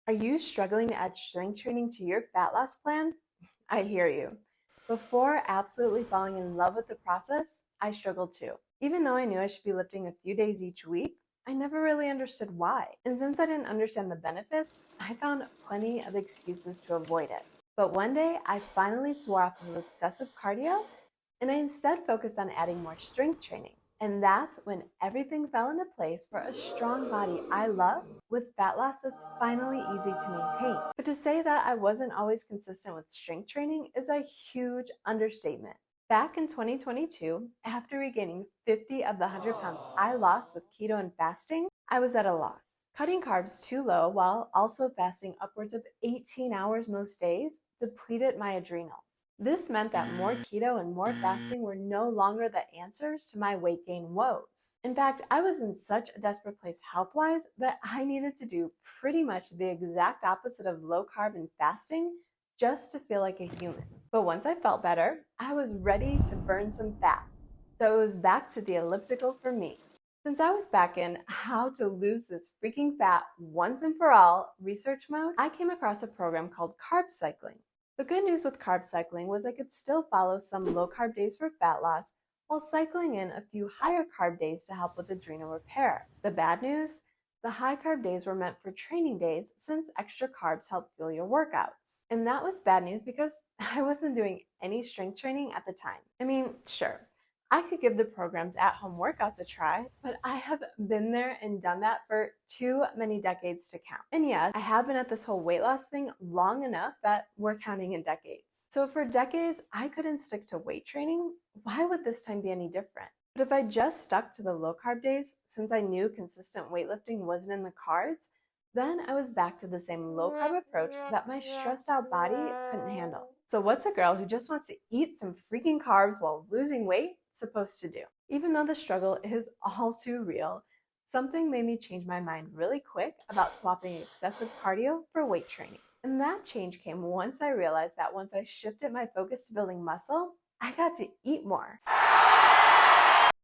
Are you struggling to add strength training to your fat loss plan? I hear you. Before absolutely falling in love with the process, I struggled too. Even though I knew I should be lifting a few days each week, I never really understood why. And since I didn't understand the benefits, I found plenty of excuses to avoid it. But one day, I finally swore off of excessive cardio and I instead focused on adding more strength training. And that's when everything fell into place for a strong body I love with fat loss that's finally easy to maintain. But to say that I wasn't always consistent with strength training is a huge understatement. Back in 2022, after regaining 50 of the 100 pounds I lost with keto and fasting, I was at a loss. Cutting carbs too low while also fasting upwards of 18 hours most days depleted my adrenals. This meant that more keto and more fasting were no longer the answers to my weight gain woes. In fact, I was in such a desperate place health wise that I needed to do pretty much the exact opposite of low carb and fasting just to feel like a human. But once I felt better, I was ready to burn some fat. So it was back to the elliptical for me. Since I was back in how to lose this freaking fat once and for all research mode, I came across a program called Carb Cycling. The good news with carb cycling was I could still follow some low carb days for fat loss while cycling in a few higher carb days to help with adrenal repair. The bad news? The high carb days were meant for training days since extra carbs help fuel your workouts. And that was bad news because I wasn't doing any strength training at the time. I mean, sure, I could give the program's at home workouts a try, but I have been there and done that for too many decades to count. And yes, I have been at this whole weight loss thing long enough that we're counting in decades. So for decades, I couldn't stick to weight training. Why would this time be any different? But if I just stuck to the low carb days, since I knew consistent weightlifting wasn't in the cards, then I was back to the same low carb approach that my stressed out body couldn't handle. So what's a girl who just wants to eat some freaking carbs while losing weight supposed to do? Even though the struggle is all too real, something made me change my mind really quick about swapping excessive cardio for weight training. And that change came once I realized that once I shifted my focus to building muscle, I got to eat more.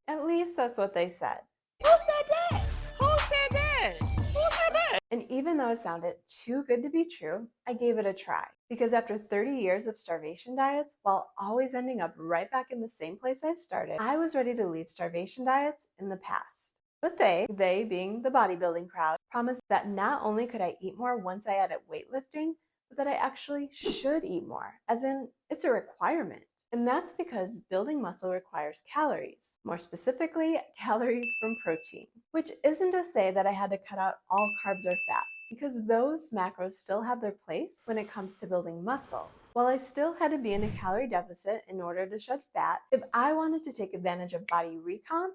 At least that's what they said. Who said that? Who said that? Who said that? And even though it sounded too good to be true, I gave it a try. Because after 30 years of starvation diets, while always ending up right back in the same place I started, I was ready to leave starvation diets in the past. But they being the bodybuilding crowd, promised that not only could I eat more once I added weightlifting, but that I actually should eat more, as in, it's a requirement. And that's because building muscle requires calories, more specifically, calories from protein, which isn't to say that I had to cut out all carbs or fat, because those macros still have their place when it comes to building muscle. While I still had to be in a calorie deficit in order to shed fat, if I wanted to take advantage of body recomp,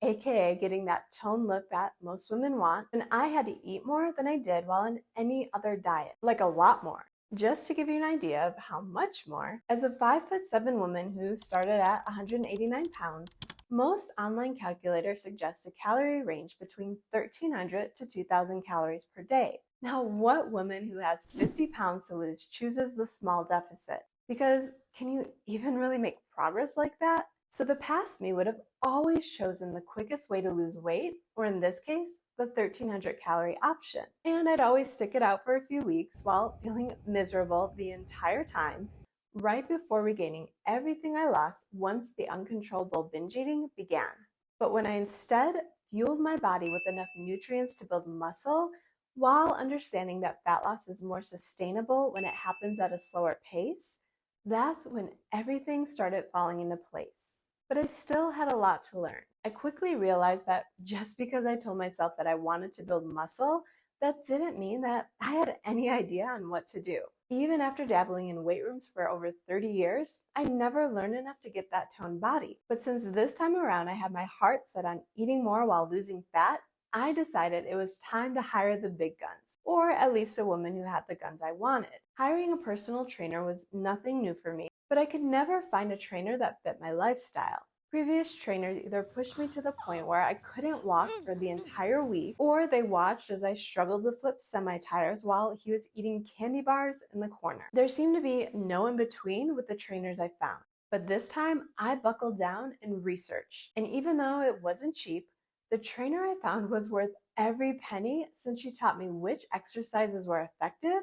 aka getting that toned look that most women want, then I had to eat more than I did while on any other diet, like a lot more. Just to give you an idea of how much more, as a 5'7" woman who started at 189 pounds, most online calculators suggest a calorie range between 1,300 to 2,000 calories per day. Now, what woman who has 50 pounds to lose chooses the small deficit? Because can you even really make progress like that? So the past me would have always chosen the quickest way to lose weight, or in this case, the 1,300 calorie option. And I'd always stick it out for a few weeks while feeling miserable the entire time, right before regaining everything I lost once the uncontrollable binge eating began. But when I instead fueled my body with enough nutrients to build muscle, while understanding that fat loss is more sustainable when it happens at a slower pace, that's when everything started falling into place. But I still had a lot to learn. I quickly realized that just because I told myself that I wanted to build muscle, that didn't mean that I had any idea on what to do. Even after dabbling in weight rooms for over 30 years, I never learned enough to get that toned body. But since this time around I had my heart set on eating more while losing fat, I decided it was time to hire the big guns, or at least a woman who had the guns I wanted. Hiring a personal trainer was nothing new for me, but I could never find a trainer that fit my lifestyle. Previous trainers either pushed me to the point where I couldn't walk for the entire week, or they watched as I struggled to flip semi-tires while he was eating candy bars in the corner. There seemed to be no in between with the trainers I found. But this time, I buckled down and researched. And even though it wasn't cheap, the trainer I found was worth every penny since she taught me which exercises were effective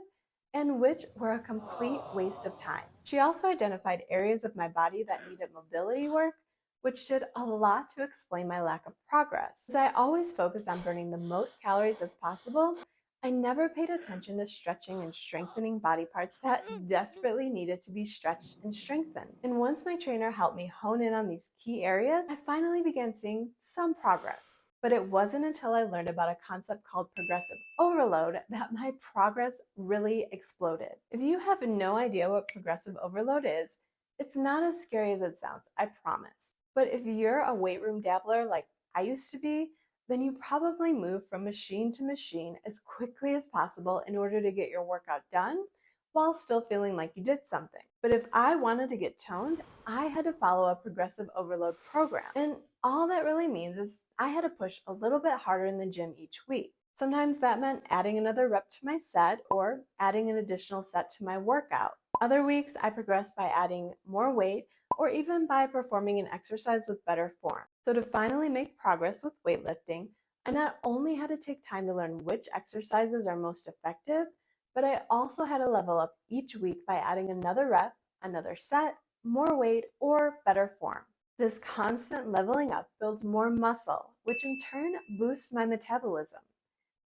and which were a complete waste of time. She also identified areas of my body that needed mobility work, which did a lot to explain my lack of progress. As I always focused on burning the most calories as possible, I never paid attention to stretching and strengthening body parts that desperately needed to be stretched and strengthened. And once my trainer helped me hone in on these key areas, I finally began seeing some progress. But it wasn't until I learned about a concept called progressive overload that my progress really exploded. If you have no idea what progressive overload is, it's not as scary as it sounds, I promise. But if you're a weight room dabbler like I used to be, then you probably move from machine to machine as quickly as possible in order to get your workout done while still feeling like you did something. But if I wanted to get toned, I had to follow a progressive overload program. And all that really means is I had to push a little bit harder in the gym each week. Sometimes that meant adding another rep to my set or adding an additional set to my workout. Other weeks, I progressed by adding more weight or even by performing an exercise with better form. So to finally make progress with weightlifting, I not only had to take time to learn which exercises are most effective, but I also had to level up each week by adding another rep, another set, more weight, or better form. This constant leveling up builds more muscle, which in turn boosts my metabolism.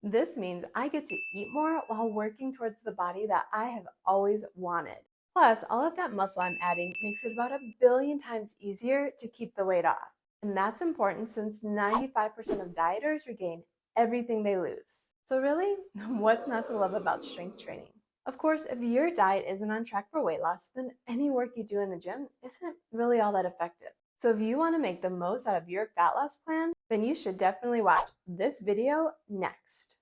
This means I get to eat more while working towards the body that I have always wanted. Plus, all of that muscle I'm adding makes it about 1,000,000,000 times easier to keep the weight off. And that's important since 95% of dieters regain everything they lose. So really, what's not to love about strength training? Of course, if your diet isn't on track for weight loss, then any work you do in the gym isn't really all that effective. So if you want to make the most out of your fat loss plan, then you should definitely watch this video next.